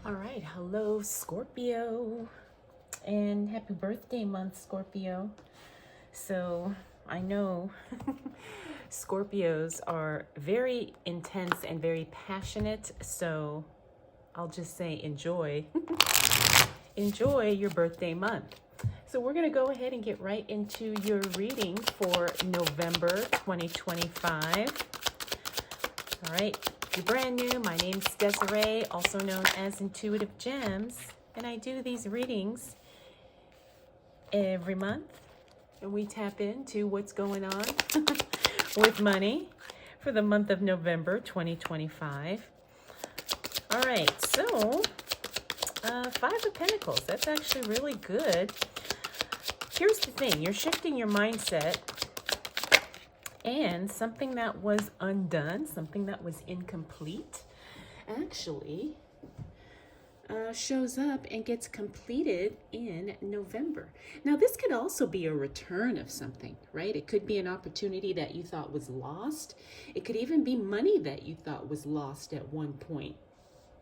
All right, hello Scorpio, and happy birthday month, Scorpio. So I know Scorpios are very intense and very passionate, so I'll just say enjoy. Enjoy your birthday month. So we're going to go ahead and get right into your reading for November 2025. All right, if you're brand new, my name's Desiree, also known as Intuitive Gems, and I do these readings every month, and we tap into what's going on with money for the month of November 2025. All right, so Five of Pentacles, that's actually really good. Here's the thing, you're shifting your mindset, and something that was undone, something that was incomplete, actually shows up and gets completed in November. Now, this could also be a return of something, right? It could be an opportunity that you thought was lost. It could even be money that you thought was lost at one point,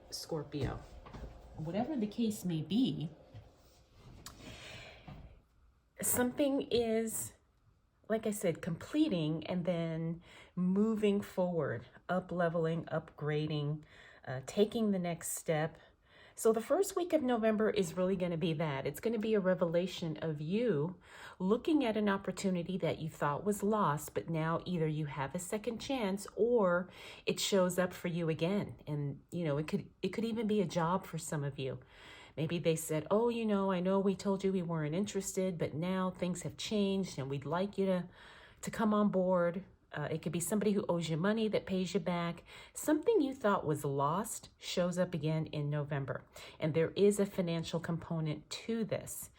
Scorpio. Whatever the case may be, something is, like I said, completing and then moving forward, up-leveling, upgrading, taking the next step. So the first week of November is really going to be that. It's going to be a revelation of you looking at an opportunity that you thought was lost, but now either you have a second chance or it shows up for you again. And, you know, it could even be a job for some of you. Maybe they said, oh, you know, I know we told you we weren't interested, but now things have changed and we'd like you to come on board. It could be somebody who owes you money that pays you back. Something you thought was lost shows up again in November. And there is a financial component to this.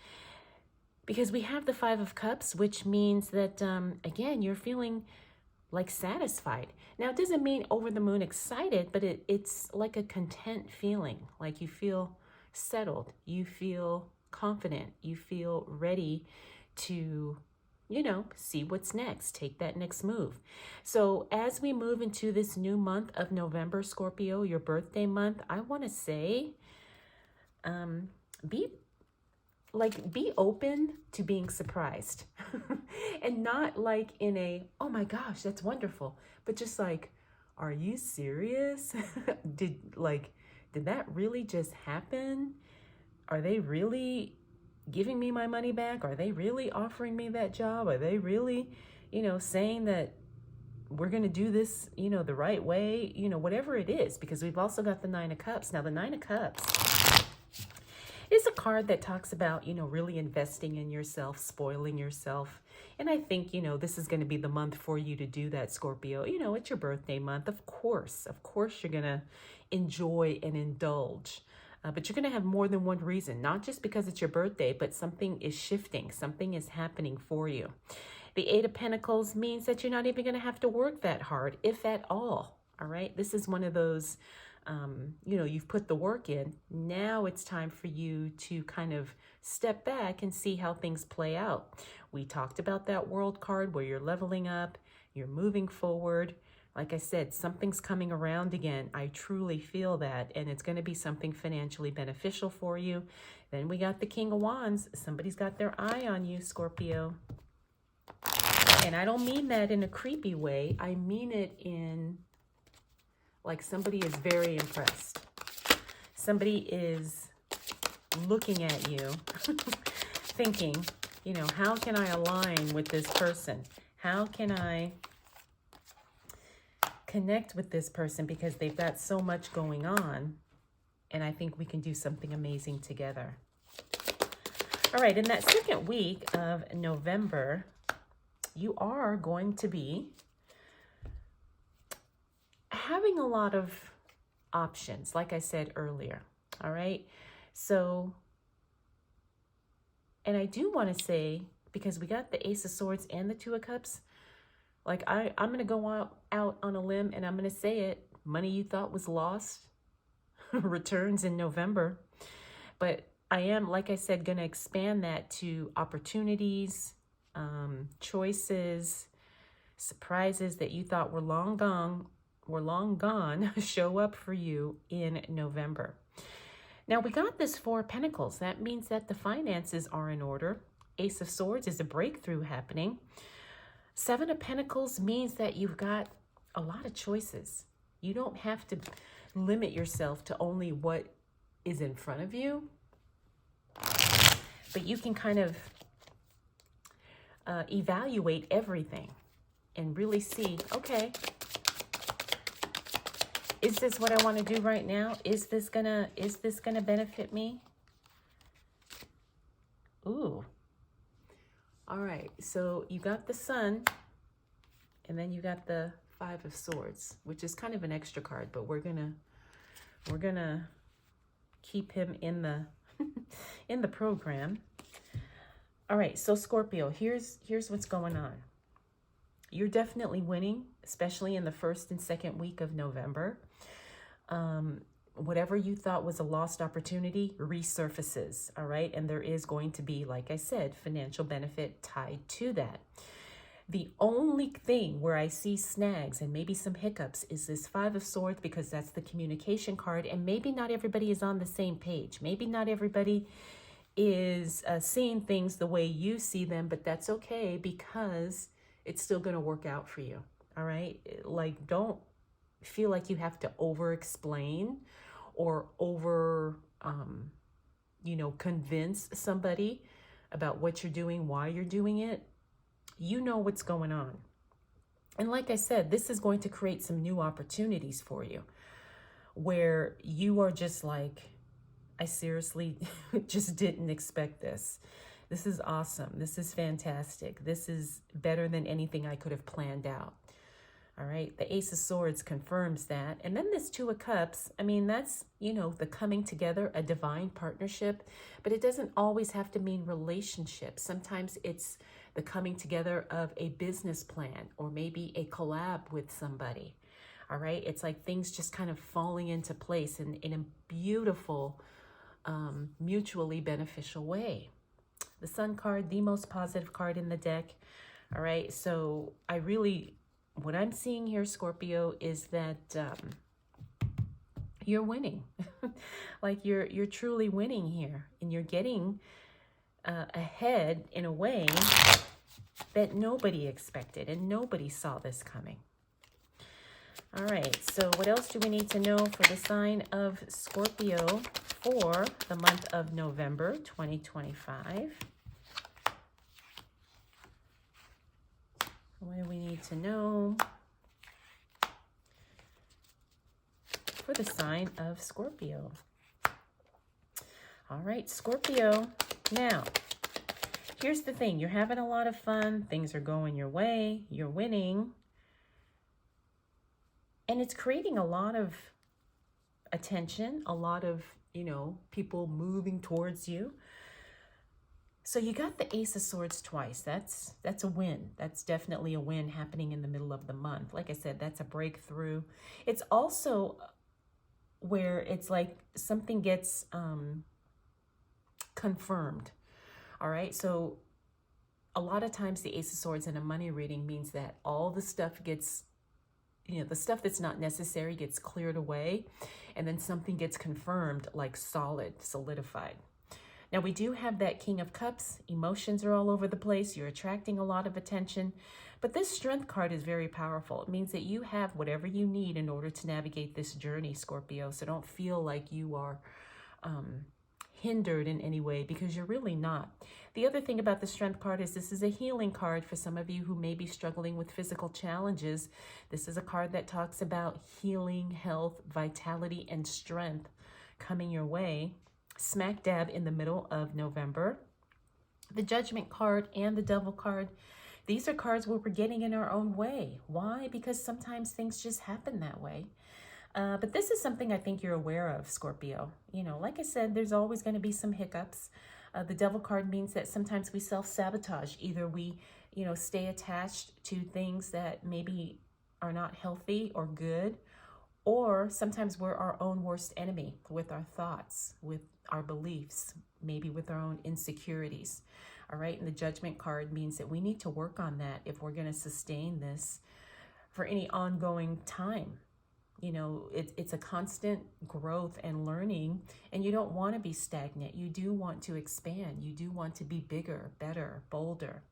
Because we have the Five of Cups, which means that, again, you're feeling like satisfied. Now, it doesn't mean over the moon excited, but it's like a content feeling. Like you feel settled. You feel confident. You feel ready to, you know, see what's next, take that next move. So as we move into this new month of November, Scorpio, your birthday month, I want to say, be open to being surprised and not like in a, oh my gosh, that's wonderful, but just like, are you serious? Did that really just happen? Are they really giving me my money back? Are they really offering me that job? Are they really, you know, saying that we're going to do this, you know, the right way, you know, whatever it is, because we've also got the Nine of Cups. Now, the Nine of Cups is a card that talks about, you know, really investing in yourself, spoiling yourself. And I think, you know, this is going to be the month for you to do that, Scorpio. You know, it's your birthday month. Of course, you're going to enjoy and indulge. But you're going to have more than one reason, not just because it's your birthday, but something is shifting, something is happening for you. The Eight of Pentacles means that you're not even going to have to work that hard, if at all. All right. This is one of those, you know, you've put the work in. Now it's time for you to kind of step back and see how things play out. We talked about that World card where you're leveling up, you're moving forward. Like I said, something's coming around again. I truly feel that, and it's going to be something financially beneficial for you. Then we got the King of Wands. Somebody's got their eye on you, Scorpio. And I don't mean that in a creepy way. I mean it in like somebody is very impressed. Somebody is looking at you, thinking, you know, how can I align with this person? How can I connect with this person, because they've got so much going on, and I think we can do something amazing together. All right, in that second week of November, you are going to be having a lot of options, like I said earlier. All right, so, and I do want to say, because we got the Ace of Swords and the Two of Cups, like I'm going to go out on a limb and I'm going to say it. Money you thought was lost returns in November. But I am, like I said, going to expand that to opportunities, choices, surprises that you thought were long gone show up for you in November. Now we got this Four of Pentacles. That means that the finances are in order. Ace of Swords is a breakthrough happening. Seven of Pentacles means that you've got a lot of choices. You don't have to limit yourself to only what is in front of you, but you can kind of evaluate everything and really see, okay, is this what I want to do right now? Is this gonna benefit me? Ooh. All right, so you got the Sun, and then you got the Five of Swords, which is kind of an extra card, but we're gonna keep him in the in the program. All right, so Scorpio, here's what's going on. You're definitely winning, especially in the first and second week of November. Whatever you thought was a lost opportunity resurfaces, all right? And there is going to be, like I said, financial benefit tied to that. The only thing where I see snags and maybe some hiccups is this Five of Swords, because that's the communication card, and maybe not everybody is on the same page. Maybe not everybody is seeing things the way you see them, but that's okay, because it's still going to work out for you, all right? Like, don't feel like you have to over-explain or convince somebody about what you're doing, why you're doing it. You know what's going on. And like I said, this is going to create some new opportunities for you where you are just like, I seriously just didn't expect this. This is awesome. This is fantastic. This is better than anything I could have planned out. All right. The Ace of Swords confirms that. And then this Two of Cups, I mean, that's, the coming together, a divine partnership, but it doesn't always have to mean relationship. Sometimes it's the coming together of a business plan or maybe a collab with somebody. All right. It's like things just kind of falling into place in a beautiful, mutually beneficial way. The Sun card, the most positive card in the deck. All right. So what I'm seeing here, Scorpio, is that you're winning. Like you're truly winning here, and you're getting ahead in a way that nobody expected and nobody saw this coming. All right, so what else do we need to know for the sign of Scorpio for the month of November 2025? What do we need to know for the sign of Scorpio? All right, Scorpio. Now, here's the thing. You're having a lot of fun. Things are going your way. You're winning. And it's creating a lot of attention, a lot of, people moving towards you. So you got the Ace of Swords twice. That's a win. That's definitely a win happening in the middle of the month. Like I said, that's a breakthrough. It's also where it's like something gets confirmed. All right. So a lot of times the Ace of Swords in a money reading means that all the stuff gets, the stuff that's not necessary gets cleared away, and then something gets confirmed, like solidified. Now, we do have that King of Cups. Emotions are all over the place. You're attracting a lot of attention. But this Strength card is very powerful. It means that you have whatever you need in order to navigate this journey, Scorpio. So don't feel like you are hindered in any way, because you're really not. The other thing about the Strength card is this is a healing card for some of you who may be struggling with physical challenges. This is a card that talks about healing, health, vitality, and strength coming your way. Smack dab in the middle of November. The Judgment card and the Devil card, these are cards where we're getting in our own way. Why? Because sometimes things just happen that way. But this is something I think you're aware of, Scorpio. Like I said, there's always going to be some hiccups. The Devil card means that sometimes we self-sabotage. Either we, stay attached to things that maybe are not healthy or good, or sometimes we're our own worst enemy with our thoughts, with our beliefs, maybe with our own insecurities. All right. And the Judgment card means that we need to work on that if we're going to sustain this for any ongoing time. You know, it's a constant growth and learning, and you don't want to be stagnant. You do want to expand. You do want to be bigger, better, bolder.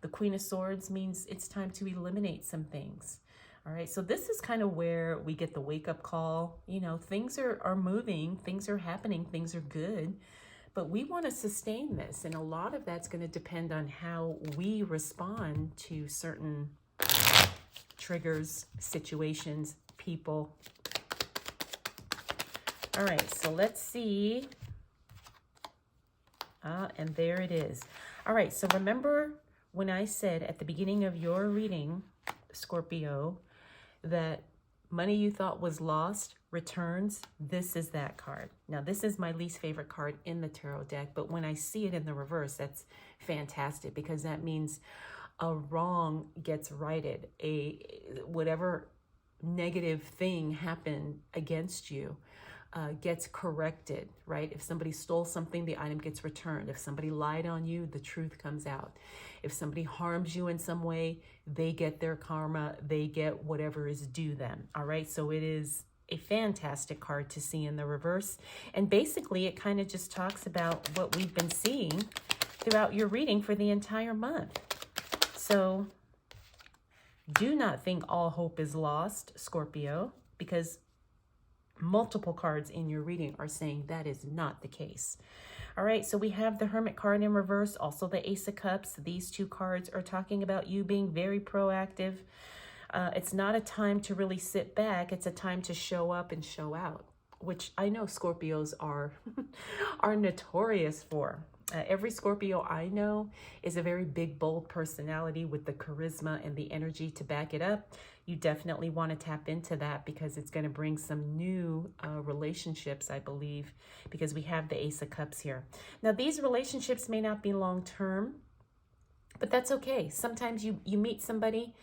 The Queen of Swords means it's time to eliminate some things. All right, so this is kind of where we get the wake-up call. You know, things are moving, things are happening, things are good, but we want to sustain this. And a lot of that's going to depend on how we respond to certain triggers, situations, people. All right, so let's see. And there it is. All right, so remember when I said at the beginning of your reading, Scorpio, that money you thought was lost returns? This is that card. Now, this is my least favorite card in the tarot deck, but when I see it in the reverse, that's fantastic, because that means a wrong gets righted. Whatever negative thing happened against you gets corrected, right? If somebody stole something, the item gets returned. If somebody lied on you, the truth comes out. If somebody harms you in some way, they get their karma, they get whatever is due them, all right? So it is a fantastic card to see in the reverse. And basically, it kind of just talks about what we've been seeing throughout your reading for the entire month. So do not think all hope is lost, Scorpio, because multiple cards in your reading are saying that is not the case. All right, so we have the Hermit card in reverse, also the Ace of Cups. These two cards are talking about you being very proactive. It's not a time to really sit back. It's a time to show up and show out, which I know Scorpios are notorious for. Every Scorpio I know is a very big, bold personality with the charisma and the energy to back it up. You definitely want to tap into that, because it's going to bring some new relationships, I believe, because we have the Ace of Cups here. Now, these relationships may not be long-term, but that's okay. Sometimes you meet somebody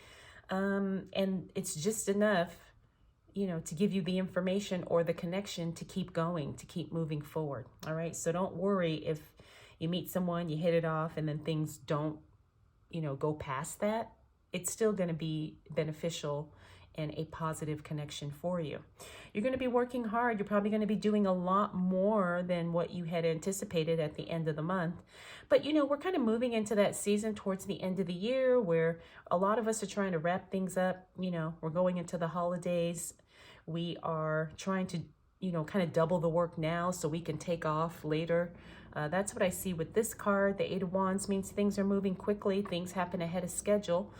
and it's just enough, you know, to give you the information or the connection to keep going, to keep moving forward. All right, so don't worry if you meet someone, you hit it off, and then things don't, you know, go past that. It's still going to be beneficial and a positive connection for you. You're going to be working hard. You're probably going to be doing a lot more than what you had anticipated at the end of the month. But, you know, we're kind of moving into that season towards the end of the year where a lot of us are trying to wrap things up. You know, we're going into the holidays. We are trying to, you know, kind of double the work now so we can take off later. That's what I see with this card. The Eight of Wands means things are moving quickly. Things happen ahead of schedule.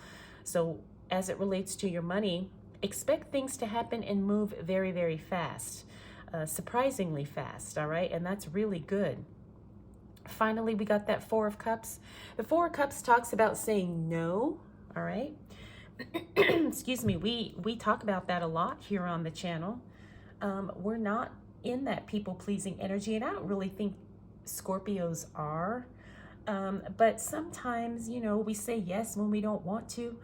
So as it relates to your money, expect things to happen and move very, very fast, surprisingly fast, all right? And that's really good. Finally, we got that Four of Cups. The Four of Cups talks about saying no, all right? Excuse me, we talk about that a lot here on the channel. We're not in that people-pleasing energy, and I don't really think Scorpios are. But sometimes, you know, we say yes when we don't want to.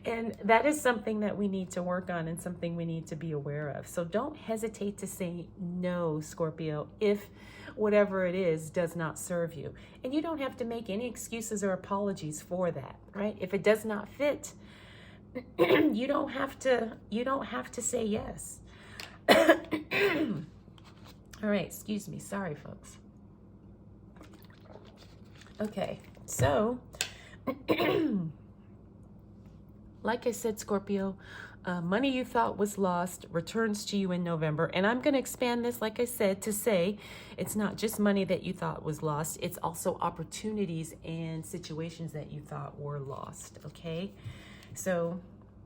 And that is something that we need to work on and something we need to be aware of. So don't hesitate to say no, Scorpio, if whatever it is does not serve you. And you don't have to make any excuses or apologies for that, right? If it does not fit, you don't have to say yes. All right, excuse me. Sorry, folks. Okay, so like I said, Scorpio, money you thought was lost returns to you in November. And I'm going to expand this, like I said, to say it's not just money that you thought was lost. It's also opportunities and situations that you thought were lost, okay? So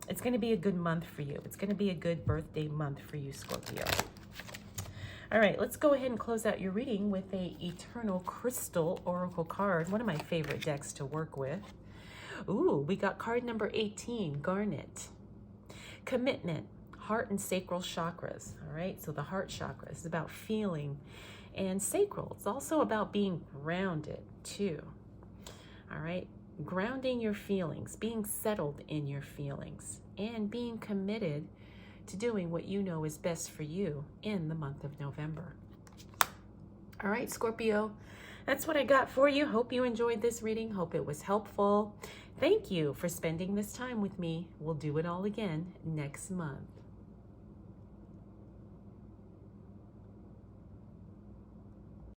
it's going to be a good month for you. It's going to be a good birthday month for you, Scorpio. All right, let's go ahead and close out your reading with a Eternal Crystal Oracle card, one of my favorite decks to work with. Ooh, we got card number 18, Garnet. Commitment, heart and sacral chakras, all right? So the heart chakra is about feeling, and sacral, it's also about being grounded too, all right? Grounding your feelings, being settled in your feelings, and being committed to doing what you know is best for you in the month of November. All right, Scorpio, that's what I got for you. Hope you enjoyed this reading. Hope it was helpful. Thank you for spending this time with me. We'll do it all again next month.